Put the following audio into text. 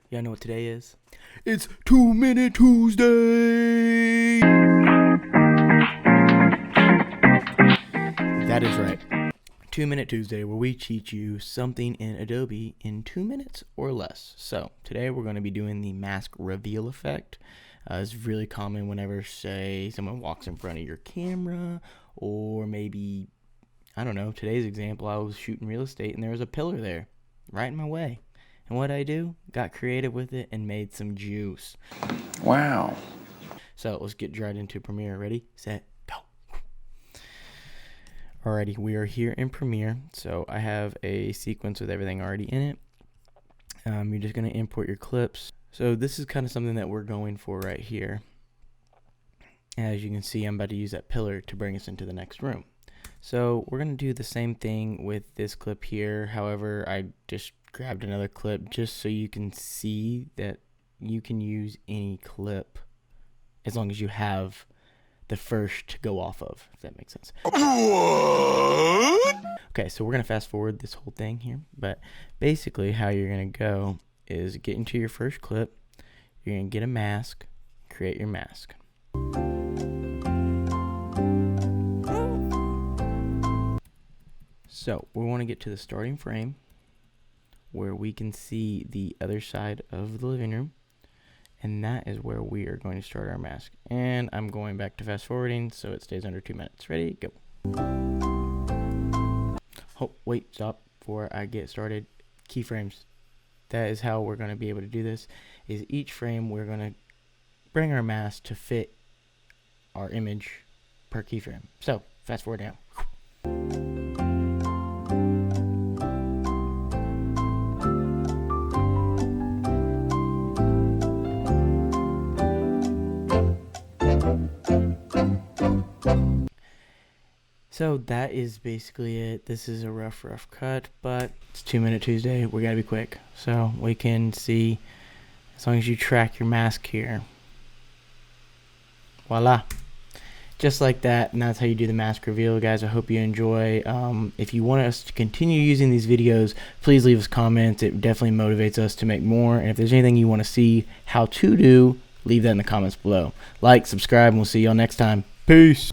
Y'all know what today is? It's 2-Minute Tuesday! That is right. 2-Minute Tuesday, where we teach you something in Adobe in 2 minutes or less. So, today we're going to be doing the mask reveal effect. It's really common whenever, say, someone walks in front of your camera, or maybe, I don't know, today's example, I was shooting real estate and there was a pillar there, right in my way. And what I do? Got creative with it and made some juice. Wow. So let's get right into Premiere. Ready, set, go. Alrighty, we are here in Premiere. So I have a sequence with everything already in it. You're just going to import your clips. So this is kind of something that we're going for right here. As you can see, I'm about to use that pillar to bring us into the next room. So we're going to do the same thing with this clip here. However, I just grabbed another clip just so you can see that you can use any clip as long as you have the first to go off of, if that makes sense. What? Okay, so we're going to fast forward this whole thing here, but basically how you're going to go is get into your first clip, you're going to get a mask, create your mask. So we want to get to the starting frame where we can see the other side of the living room, and that is where we are going to start our mask. And I'm going back to fast forwarding so it stays under 2 minutes. Ready, go. Oh, wait, stop before I get started. Keyframes. That is how we're going to be able to do this, is each frame we're going to bring our mask to fit our image per keyframe. So fast forward now. So that is basically it. This is a rough cut, but it's 2-Minute Tuesday. We gotta be quick. So we can see, as long as you track your mask here. Voila. Just like that, and that's how you do the mask reveal, guys. I hope you enjoy. If you want us to continue using these videos, please leave us comments. It definitely motivates us to make more. And if there's anything you want to see how to do, leave that in the comments below. Like, subscribe, and we'll see y'all next time. Peace.